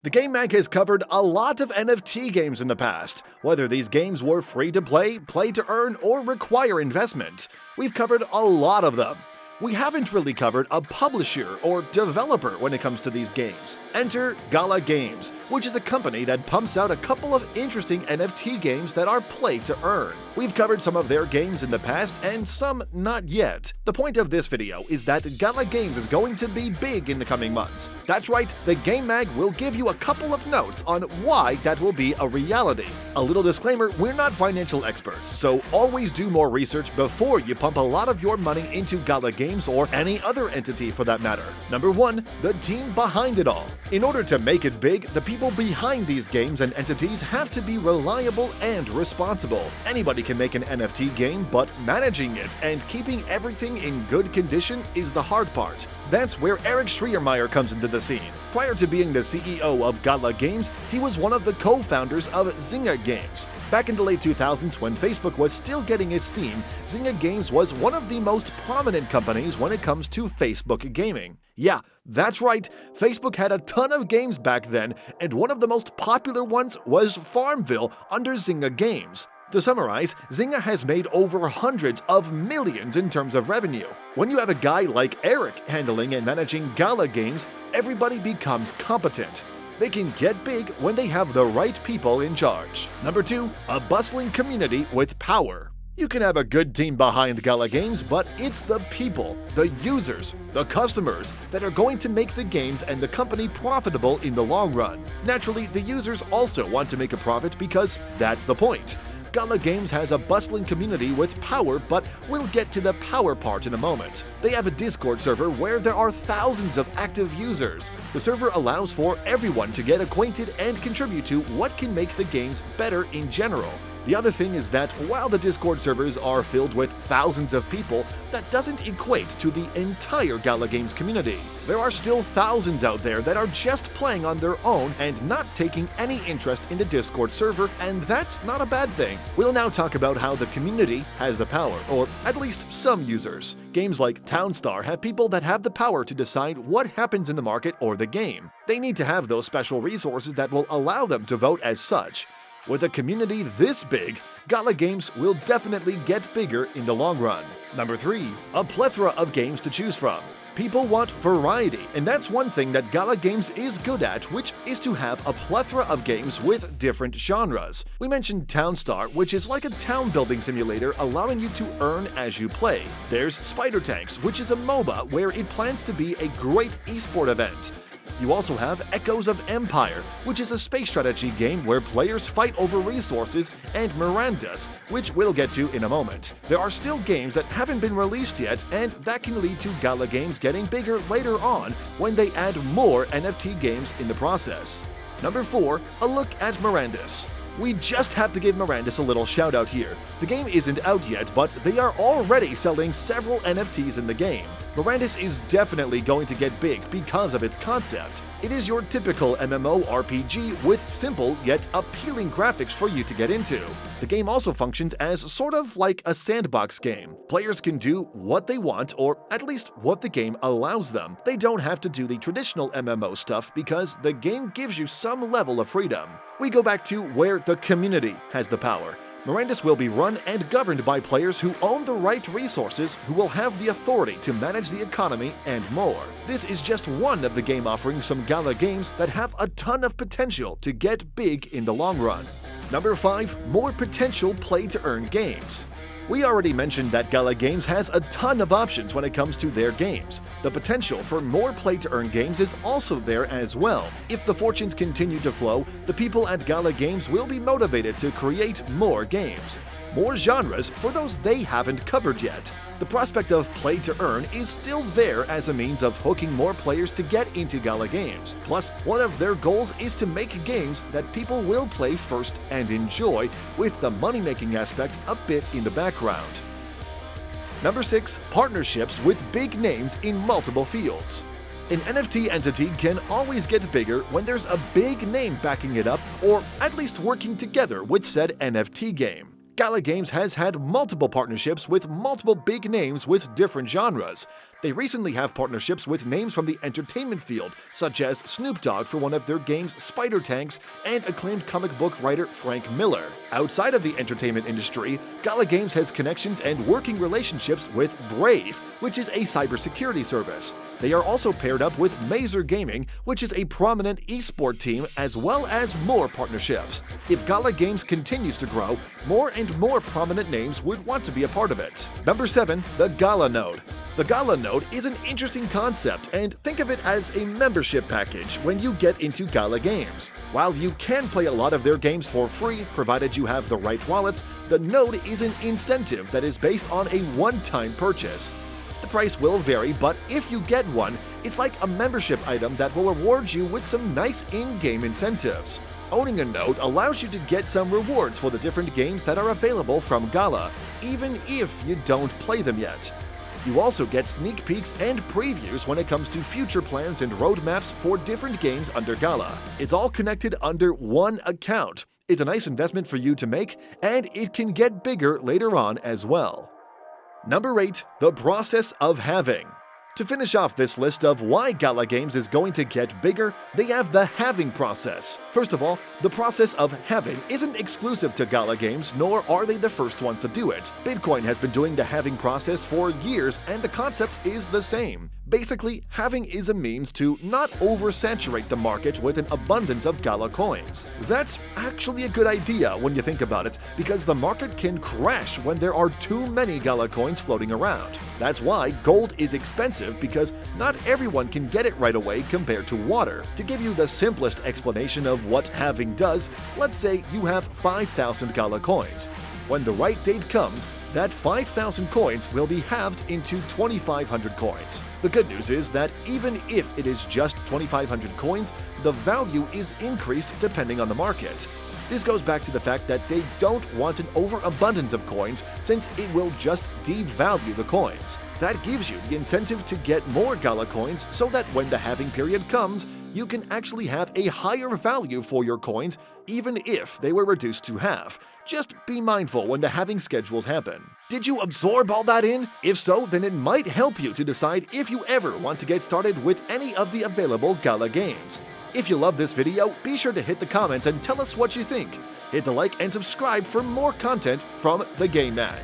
The Game Mag has covered a lot of NFT games in the past, whether these games were free to play, play to earn, or require investment. We've covered a lot of them. We haven't really covered a publisher or developer when it comes to these games. Enter GALA Games, which is a company that pumps out a couple of interesting NFT games that are play to earn. We've covered some of their games in the past and some not yet. The point of this video is that GALA Games is going to be big in the coming months. That's right, the Game Mag will give you a couple of notes on why that will be a reality. A little disclaimer, we're not financial experts, so always do more research before you pump a lot of your money into GALA Games or any other entity for that matter. Number 1, the team behind it all. In order to make it big, the people behind these games and entities have to be reliable and responsible. Anybody can make an NFT game, but managing it and keeping everything in good condition is the hard part. That's where Eric Schreiermeyer comes into the scene. Prior to being the CEO of GALA Games, he was one of the co-founders of Zynga Games. Back in the late 2000s, when Facebook was still getting its steam, Zynga Games was one of the most prominent companies when it comes to Facebook gaming. Yeah, that's right, Facebook had a ton of games back then, and one of the most popular ones was Farmville under Zynga Games. To summarize, Zynga has made over hundreds of millions in terms of revenue. When you have a guy like Eric handling and managing GALA Games, everybody becomes competent. They can get big when they have the right people in charge. Number 2, a bustling community with power. You can have a good team behind GALA Games, but it's the people, the users, the customers that are going to make the games and the company profitable in the long run. Naturally, the users also want to make a profit because that's the point. GALA Games has a bustling community with power, but we'll get to the power part in a moment. They have a Discord server where there are thousands of active users. The server allows for everyone to get acquainted and contribute to what can make the games better in general. The other thing is that while the Discord servers are filled with thousands of people, that doesn't equate to the entire GALA Games community. There are still thousands out there that are just playing on their own and not taking any interest in the Discord server, and that's not a bad thing. We'll now talk about how the community has the power, or at least some users. Games like Townstar have people that have the power to decide what happens in the market or the game. They need to have those special resources that will allow them to vote as such. With a community this big, GALA Games will definitely get bigger in the long run. Number 3, a plethora of games to choose from. People want variety, and that's one thing that GALA Games is good at, which is to have a plethora of games with different genres. We mentioned Townstar, which is like a town-building simulator allowing you to earn as you play. There's Spider Tanks, which is a MOBA where it plans to be a great esport event. You also have Echoes of Empire, which is a space strategy game where players fight over resources, and Mirandas, which we'll get to in a moment. There are still games that haven't been released yet, and that can lead to GALA Games getting bigger later on when they add more NFT games in the process. Number 4, a look at Mirandas. We just have to give Mirandas a little shout out here. The game isn't out yet, but they are already selling several NFTs in the game. Mirandas is definitely going to get big because of its concept. It is your typical MMORPG with simple yet appealing graphics for you to get into. The game also functions as sort of like a sandbox game. Players can do what they want, or at least what the game allows them. They don't have to do the traditional MMO stuff because the game gives you some level of freedom. We go back to where the community has the power. Mirandas will be run and governed by players who own the right resources, who will have the authority to manage the economy and more. This is just one of the game offerings from GALA Games that have a ton of potential to get big in the long run. Number 5, more potential play-to-earn games. We already mentioned that GALA Games has a ton of options when it comes to their games. The potential for more play-to-earn games is also there as well. If the fortunes continue to flow, the people at GALA Games will be motivated to create more games. More genres for those they haven't covered yet. The prospect of play-to-earn is still there as a means of hooking more players to get into GALA Games. Plus, one of their goals is to make games that people will play first and enjoy, with the money-making aspect a bit in the background. Number 6, partnerships with big names in multiple fields. An NFT entity can always get bigger when there's a big name backing it up, or at least working together with said NFT game. GALA Games has had multiple partnerships with multiple big names with different genres. They recently have partnerships with names from the entertainment field, such as Snoop Dogg for one of their games Spider Tanks and acclaimed comic book writer Frank Miller. Outside of the entertainment industry, GALA Games has connections and working relationships with Brave, which is a cybersecurity service. They are also paired up with Mazer Gaming, which is a prominent esport team, as well as more partnerships. If GALA Games continues to grow, more and more prominent names would want to be a part of it. Number 7. The Gala Node. The Gala Node is an interesting concept, and think of it as a membership package when you get into GALA Games. While you can play a lot of their games for free, provided you have the right wallets, the Node is an incentive that is based on a one-time purchase. The price will vary, but if you get one, it's like a membership item that will reward you with some nice in-game incentives. Owning a Node allows you to get some rewards for the different games that are available from GALA, even if you don't play them yet. You also get sneak peeks and previews when it comes to future plans and roadmaps for different games under GALA. It's all connected under one account. It's a nice investment for you to make, and it can get bigger later on as well. Number 8. The process of having. To finish off this list of why GALA Games is going to get bigger, they have the halving process. First of all, the process of halving isn't exclusive to GALA Games, nor are they the first ones to do it. Bitcoin has been doing the halving process for years, and the concept is the same. Basically, halving is a means to not oversaturate the market with an abundance of GALA coins. That's actually a good idea when you think about it, because the market can crash when there are too many GALA coins floating around. That's why gold is expensive, because not everyone can get it right away compared to water. To give you the simplest explanation of what halving does, let's say you have 5,000 GALA coins. When the right date comes, that 5,000 coins will be halved into 2,500 coins. The good news is that even if it is just 2,500 coins, the value is increased depending on the market. This goes back to the fact that they don't want an overabundance of coins, since it will just devalue the coins. That gives you the incentive to get more GALA coins so that when the halving period comes, you can actually have a higher value for your coins even if they were reduced to half. Just be mindful when the halving schedules happen. Did you absorb all that in? If so, then it might help you to decide if you ever want to get started with any of the available GALA games. If you love this video, be sure to hit the comments and tell us what you think. Hit the like and subscribe for more content from the Game Mag.